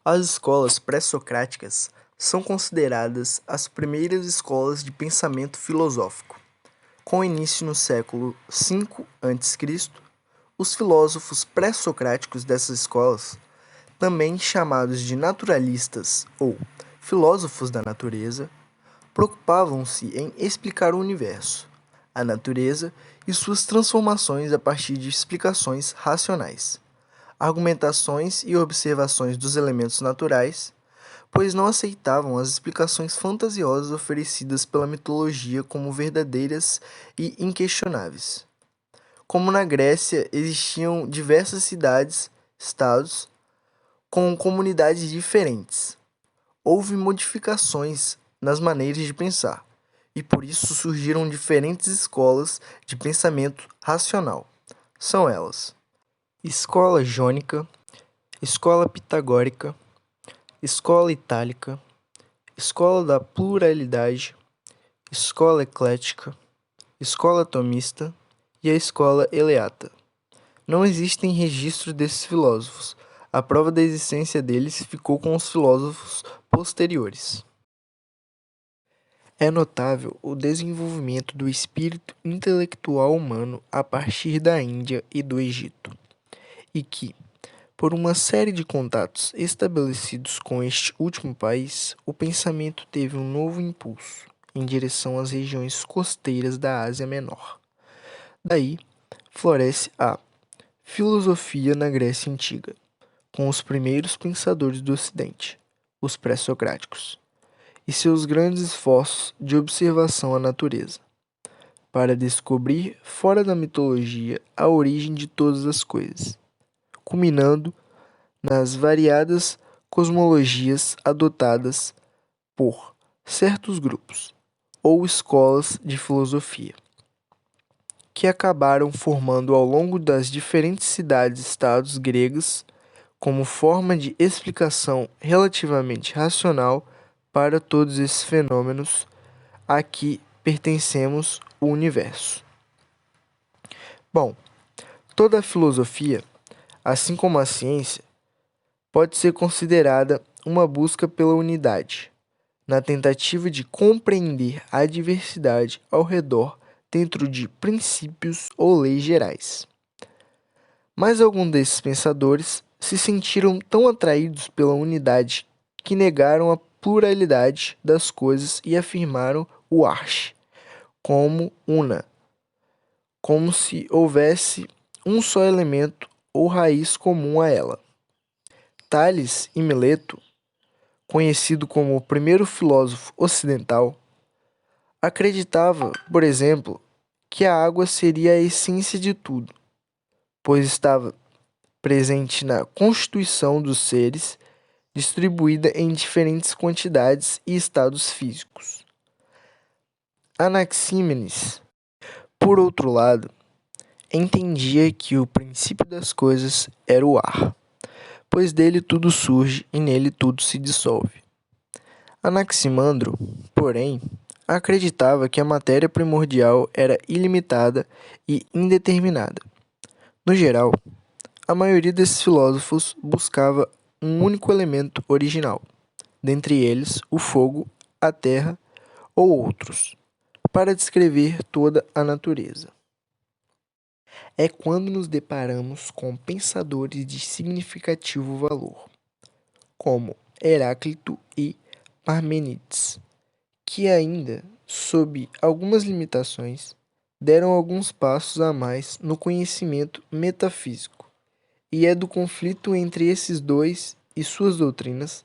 As escolas pré-socráticas são consideradas as primeiras escolas de pensamento filosófico. Com início no século V a.C., os filósofos pré-socráticos dessas escolas, também chamados de naturalistas ou filósofos da natureza, preocupavam-se em explicar o universo, a natureza e suas transformações a partir de explicações racionais, argumentações e observações dos elementos naturais, pois não aceitavam as explicações fantasiosas oferecidas pela mitologia como verdadeiras e inquestionáveis. Como na Grécia existiam diversas cidades, estados, com comunidades diferentes, houve modificações nas maneiras de pensar, e por isso surgiram diferentes escolas de pensamento racional. São elas: escola jônica, escola pitagórica, escola itálica, escola da pluralidade, escola eclética, escola tomista e a escola eleata. Não existem registros desses filósofos. A prova da existência deles ficou com os filósofos posteriores. É notável o desenvolvimento do espírito intelectual humano a partir da Índia e do Egito, e que, por uma série de contatos estabelecidos com este último país, o pensamento teve um novo impulso em direção às regiões costeiras da Ásia Menor. Daí floresce a filosofia na Grécia Antiga, com os primeiros pensadores do Ocidente, os pré-socráticos, e seus grandes esforços de observação à natureza, para descobrir fora da mitologia a origem de todas as coisas, culminando nas variadas cosmologias adotadas por certos grupos ou escolas de filosofia, que acabaram formando ao longo das diferentes cidades-estados gregas como forma de explicação relativamente racional para todos esses fenômenos a que pertencemos o universo. Bom, toda a filosofia, assim como a ciência, pode ser considerada uma busca pela unidade, na tentativa de compreender a diversidade ao redor dentro de princípios ou leis gerais. Mas alguns desses pensadores se sentiram tão atraídos pela unidade que negaram a pluralidade das coisas e afirmaram o arche como una, como se houvesse um só elemento ou raiz comum a ela. Tales e Mileto, conhecido como o primeiro filósofo ocidental, acreditava, por exemplo, que a água seria a essência de tudo, pois estava presente na constituição dos seres, distribuída em diferentes quantidades e estados físicos. Anaxímenes, por outro lado, entendia que o princípio das coisas era o ar, pois dele tudo surge e nele tudo se dissolve. Anaximandro, porém, acreditava que a matéria primordial era ilimitada e indeterminada. No geral, a maioria desses filósofos buscava um único elemento original, dentre eles o fogo, a terra ou outros, para descrever toda a natureza. É quando nos deparamos com pensadores de significativo valor, como Heráclito e Parmênides, que ainda, sob algumas limitações, deram alguns passos a mais no conhecimento metafísico, e é do conflito entre esses dois e suas doutrinas,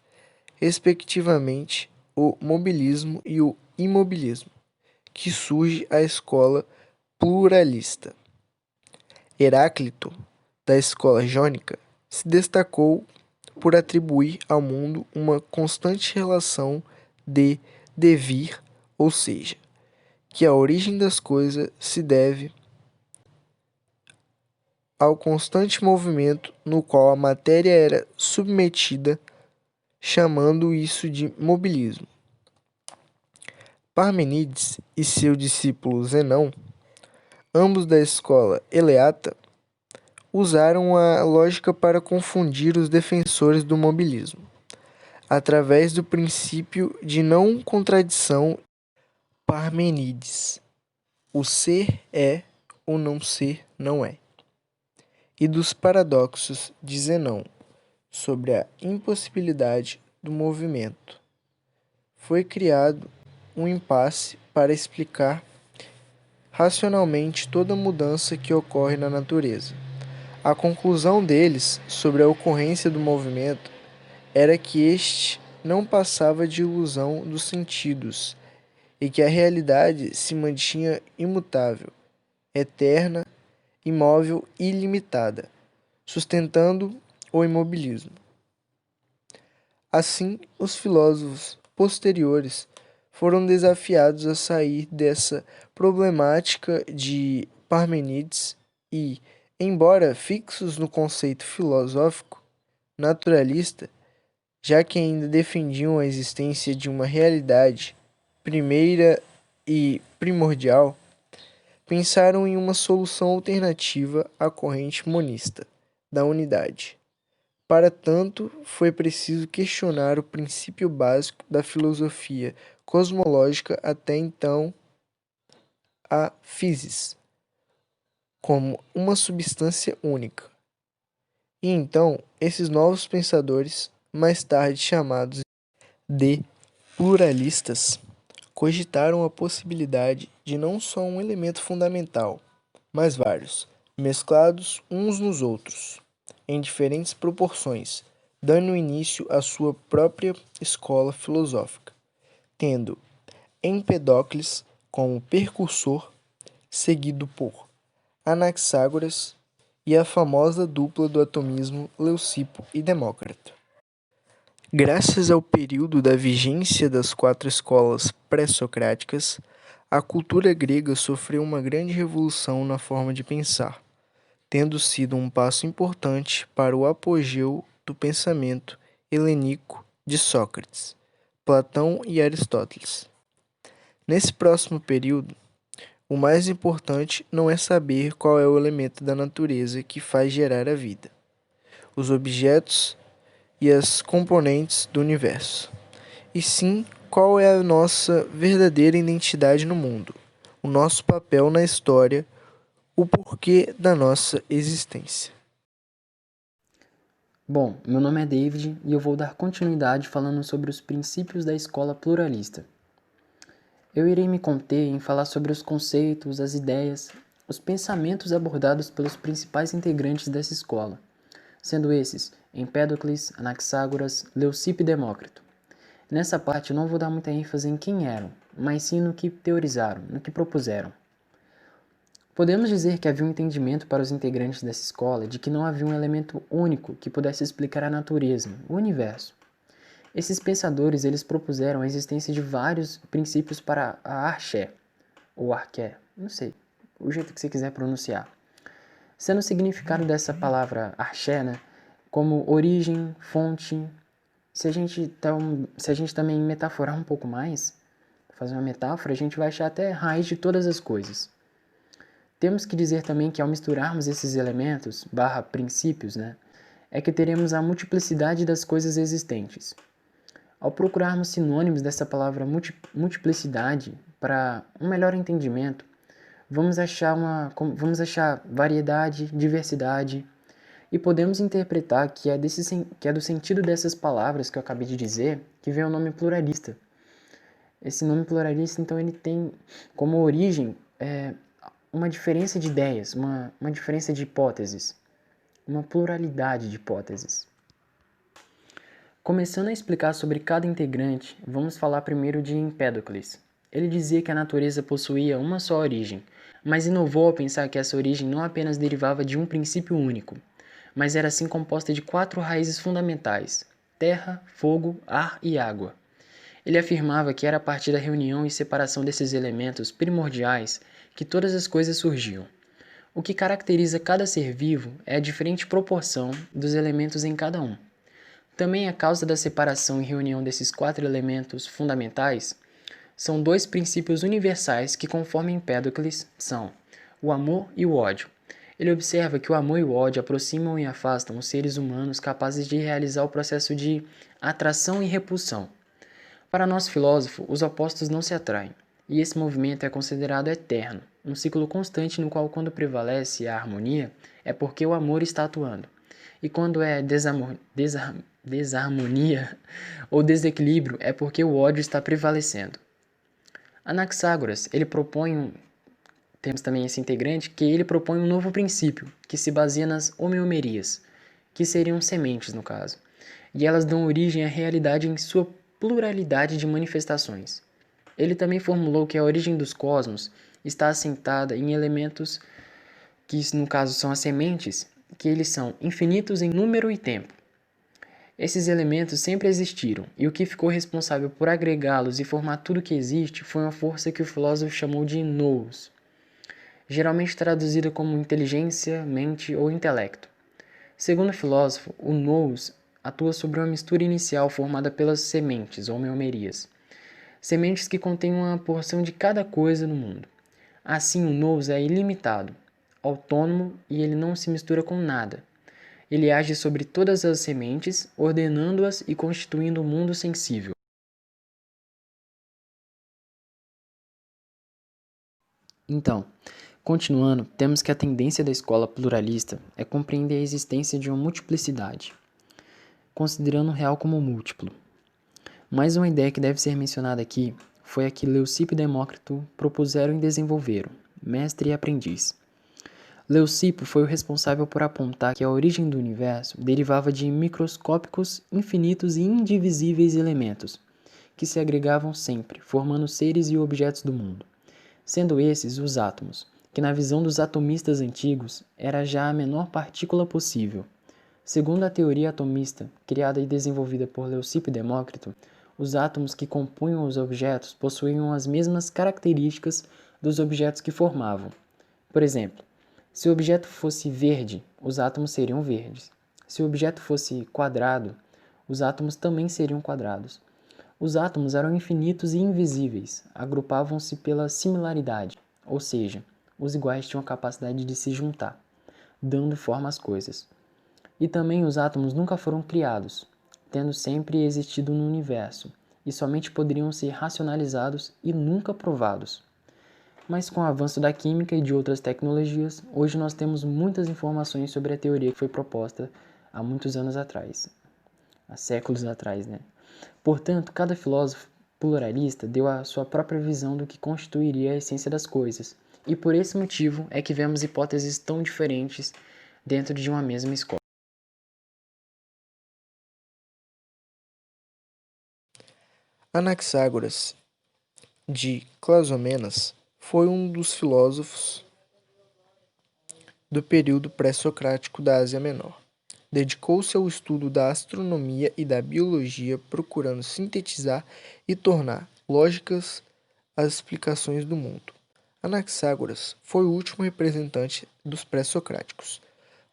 respectivamente o mobilismo e o imobilismo, que surge a escola pluralista. Heráclito, da escola jônica, se destacou por atribuir ao mundo uma constante relação de devir, ou seja, que a origem das coisas se deve ao constante movimento no qual a matéria era submetida, chamando isso de mobilismo. Parmênides e seu discípulo Zenão, ambos da escola eleata, usaram a lógica para confundir os defensores do mobilismo, através do princípio de não contradição Parmênides, o ser é, o não ser não é, e dos paradoxos de Zenão, sobre a impossibilidade do movimento. Foi criado um impasse para explicar racionalmente toda mudança que ocorre na natureza. A conclusão deles sobre a ocorrência do movimento era que este não passava de ilusão dos sentidos e que a realidade se mantinha imutável, eterna, imóvel e ilimitada, sustentando o imobilismo. Assim, os filósofos posteriores foram desafiados a sair dessa problemática de Parmênides e, embora fixos no conceito filosófico naturalista, já que ainda defendiam a existência de uma realidade primeira e primordial, pensaram em uma solução alternativa à corrente monista da unidade. Para tanto, foi preciso questionar o princípio básico da filosofia cosmológica até então, a physis, como uma substância única. E então, esses novos pensadores, mais tarde chamados de pluralistas, cogitaram a possibilidade de não só um elemento fundamental, mas vários, mesclados uns nos outros, em diferentes proporções, dando início à sua própria escola filosófica, tendo Empedocles como precursor, seguido por Anaxágoras e a famosa dupla do atomismo Leucipo e Demócrito. Graças ao período da vigência das quatro escolas pré-socráticas, a cultura grega sofreu uma grande revolução na forma de pensar, tendo sido um passo importante para o apogeu do pensamento helênico de Sócrates, Platão e Aristóteles. Nesse próximo período, o mais importante não é saber qual é o elemento da natureza que faz gerar a vida, os objetos e as componentes do universo, e sim qual é a nossa verdadeira identidade no mundo, o nosso papel na história, o porquê da nossa existência. Bom, meu nome é David e eu vou dar continuidade falando sobre os princípios da escola pluralista. Eu irei me conter em falar sobre os conceitos, as ideias, os pensamentos abordados pelos principais integrantes dessa escola, sendo esses Empédocles, Anaxágoras, Leucipo e Demócrito. Nessa parte eu não vou dar muita ênfase em quem eram, mas sim no que teorizaram, no que propuseram. Podemos dizer que havia um entendimento para os integrantes dessa escola de que não havia um elemento único que pudesse explicar a natureza, o universo. Esses pensadores eles propuseram a existência de vários princípios para a arché, ou arché, não sei, o jeito que você quiser pronunciar. Sendo o significado dessa palavra arché, né, como origem, fonte. Se a gente também metaforar um pouco mais, fazer uma metáfora, a gente vai achar até raiz de todas as coisas. Temos que dizer também que ao misturarmos esses elementos, princípios, né, é que teremos a multiplicidade das coisas existentes. Ao procurarmos sinônimos dessa palavra multiplicidade para um melhor entendimento, vamos achar variedade, diversidade, e podemos interpretar que é do sentido dessas palavras que eu acabei de dizer que vem o nome pluralista. Esse nome pluralista, então, ele tem como origem uma diferença de ideias, uma diferença de hipóteses, uma pluralidade de hipóteses. Começando a explicar sobre cada integrante, vamos falar primeiro de Empédocles. Ele dizia que a natureza possuía uma só origem, mas inovou ao pensar que essa origem não apenas derivava de um princípio único, mas era assim composta de 4 raízes fundamentais: terra, fogo, ar e água. Ele afirmava que era a partir da reunião e separação desses elementos primordiais que todas as coisas surgiam. O que caracteriza cada ser vivo é a diferente proporção dos elementos em cada um. Também a causa da separação e reunião desses 4 elementos fundamentais são 2 princípios universais que, conforme Empédocles, são o amor e o ódio. Ele observa que o amor e o ódio aproximam e afastam os seres humanos capazes de realizar o processo de atração e repulsão. Para nosso filósofo, os opostos não se atraem, e esse movimento é considerado eterno, um ciclo constante no qual, quando prevalece a harmonia, é porque o amor está atuando, e quando é desarmonia ou desequilíbrio, é porque o ódio está prevalecendo. Anaxágoras, temos também esse integrante, que ele propõe um novo princípio, que se baseia nas homeomerias, que seriam sementes no caso, e elas dão origem à realidade em sua pluralidade de manifestações. Ele também formulou que a origem dos cosmos está assentada em elementos que, no caso, são as sementes, que eles são infinitos em número e tempo. Esses elementos sempre existiram, e o que ficou responsável por agregá-los e formar tudo que existe foi uma força que o filósofo chamou de nous, geralmente traduzida como inteligência, mente ou intelecto. Segundo o filósofo, o nous atua sobre uma mistura inicial formada pelas sementes, ou homeomerias. Sementes que contêm uma porção de cada coisa no mundo. Assim, o nous é ilimitado, autônomo e ele não se mistura com nada. Ele age sobre todas as sementes, ordenando-as e constituindo o mundo sensível. Então, continuando, temos que a tendência da escola pluralista é compreender a existência de uma multiplicidade, considerando o real como múltiplo. Mais uma ideia que deve ser mencionada aqui foi a que Leucipo e Demócrito propuseram e desenvolveram, mestre e aprendiz. Leucipo foi o responsável por apontar que a origem do universo derivava de microscópicos, infinitos e indivisíveis elementos, que se agregavam sempre, formando seres e objetos do mundo, sendo esses os átomos, que na visão dos atomistas antigos era já a menor partícula possível. Segundo a teoria atomista, criada e desenvolvida por Leucipo e Demócrito, os átomos que compunham os objetos possuíam as mesmas características dos objetos que formavam. Por exemplo, se o objeto fosse verde, os átomos seriam verdes. Se o objeto fosse quadrado, os átomos também seriam quadrados. Os átomos eram infinitos e invisíveis, agrupavam-se pela similaridade, ou seja, os iguais tinham a capacidade de se juntar, dando forma às coisas. E também os átomos nunca foram criados, tendo sempre existido no universo, e somente poderiam ser racionalizados e nunca provados. Mas com o avanço da química e de outras tecnologias, hoje nós temos muitas informações sobre a teoria que foi proposta há muitos anos atrás, há séculos atrás, né? Portanto, cada filósofo pluralista deu a sua própria visão do que constituiria a essência das coisas, e por esse motivo é que vemos hipóteses tão diferentes dentro de uma mesma escola. Anaxágoras de Clazomenas foi um dos filósofos do período pré-socrático da Ásia Menor. Dedicou-se ao estudo da astronomia e da biologia, procurando sintetizar e tornar lógicas as explicações do mundo. Anaxágoras foi o último representante dos pré-socráticos.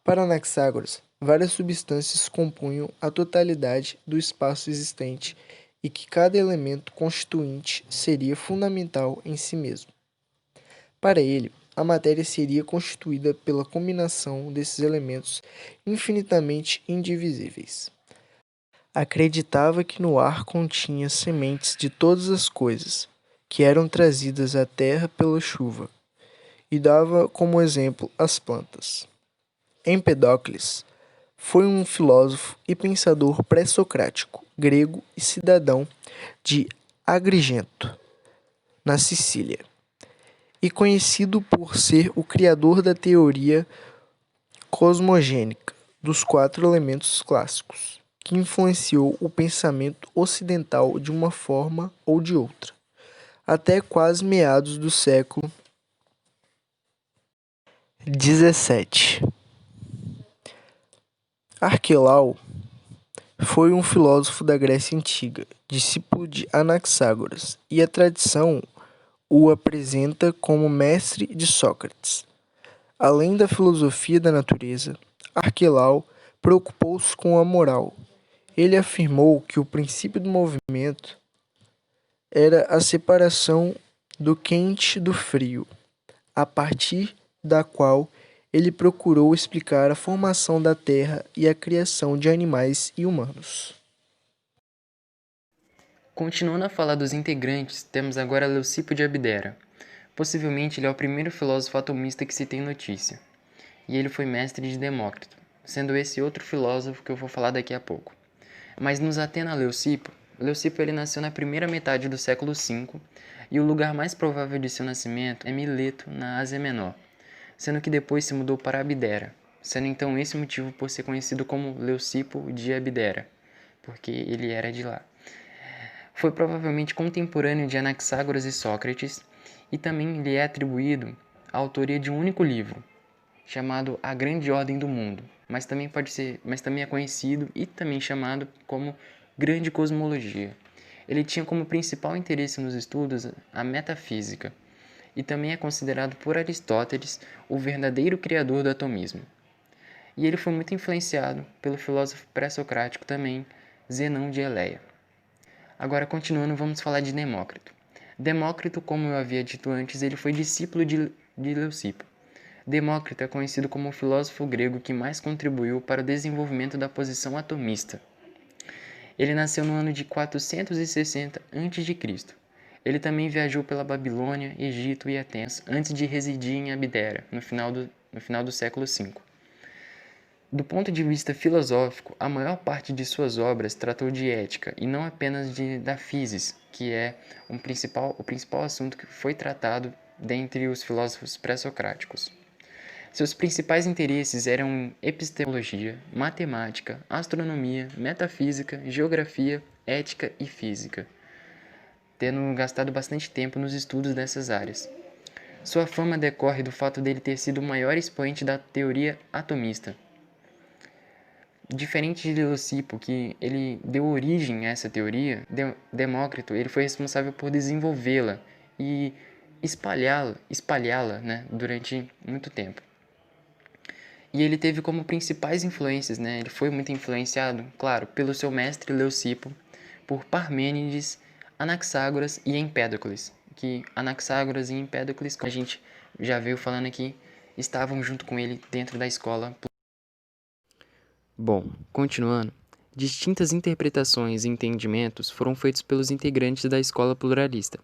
Para Anaxágoras, várias substâncias compunham a totalidade do espaço existente e que cada elemento constituinte seria fundamental em si mesmo. Para ele, a matéria seria constituída pela combinação desses elementos infinitamente indivisíveis. Acreditava que no ar continha sementes de todas as coisas, que eram trazidas à terra pela chuva, e dava como exemplo as plantas. Empedocles foi um filósofo e pensador pré-socrático, grego e cidadão de Agrigento, na Sicília, e conhecido por ser o criador da teoria cosmogênica dos quatro elementos clássicos, que influenciou o pensamento ocidental de uma forma ou de outra, até quase meados do século XVII. Arquelau foi um filósofo da Grécia Antiga, discípulo de Anaxágoras, e a tradição o apresenta como mestre de Sócrates. Além da filosofia da natureza, Arquelau preocupou-se com a moral. Ele afirmou que o princípio do movimento era a separação do quente do frio, a partir da qual ele procurou explicar a formação da Terra e a criação de animais e humanos. Continuando a falar dos integrantes, temos agora Leucipo de Abdera. Possivelmente ele é o primeiro filósofo atomista que se tem notícia, e ele foi mestre de Demócrito, sendo esse outro filósofo que eu vou falar daqui a pouco. Mas nos atendo a Leucipo, ele nasceu na primeira metade do século V, e o lugar mais provável de seu nascimento é Mileto, na Ásia Menor, sendo que depois se mudou para Abdera, sendo então esse motivo por ser conhecido como Leucipo de Abdera, porque ele era de lá. Foi provavelmente contemporâneo de Anaxágoras e Sócrates, e também lhe é atribuído a autoria de um único livro, chamado A Grande Ordem do Mundo, mas também é conhecido e também chamado como Grande Cosmologia. Ele tinha como principal interesse nos estudos a metafísica, e também é considerado por Aristóteles o verdadeiro criador do atomismo. E ele foi muito influenciado pelo filósofo pré-socrático também, Zenão de Eleia. Agora, continuando, vamos falar de Demócrito. Demócrito, como eu havia dito antes, ele foi discípulo de Leucipo. Demócrito é conhecido como o filósofo grego que mais contribuiu para o desenvolvimento da posição atomista. Ele nasceu no ano de 460 a.C. Ele também viajou pela Babilônia, Egito e Atenas antes de residir em Abdera, no final do século V. Do ponto de vista filosófico, a maior parte de suas obras tratou de ética e não apenas da physis, que é o principal assunto que foi tratado dentre os filósofos pré-socráticos. Seus principais interesses eram epistemologia, matemática, astronomia, metafísica, geografia, ética e física, tendo gastado bastante tempo nos estudos dessas áreas. Sua fama decorre do fato dele ter sido o maior expoente da teoria atomista. Diferente de Leucipo, que ele deu origem a essa teoria, Demócrito ele foi responsável por desenvolvê-la e espalhá-la, né, durante muito tempo. E ele teve como principais influências, né, ele foi muito influenciado, claro, pelo seu mestre Leucipo, por Parmênides, Anaxágoras e Empédocles, que Anaxágoras e Empédocles, como a gente já veio falando aqui, estavam junto com ele dentro da escola. Bom, continuando, distintas interpretações e entendimentos foram feitos pelos integrantes da escola pluralista.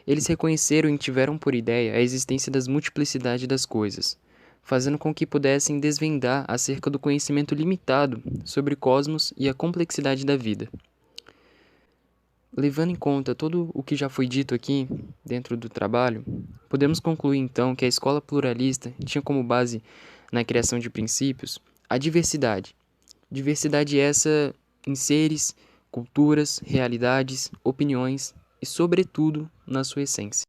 Eles reconheceram e tiveram por ideia a existência das multiplicidades das coisas, fazendo com que pudessem desvendar acerca do conhecimento limitado sobre o cosmos e a complexidade da vida. Levando em conta todo o que já foi dito aqui dentro do trabalho, podemos concluir então que a escola pluralista tinha como base na criação de princípios a diversidade. Diversidade essa em seres, culturas, realidades, opiniões e, sobretudo, na sua essência.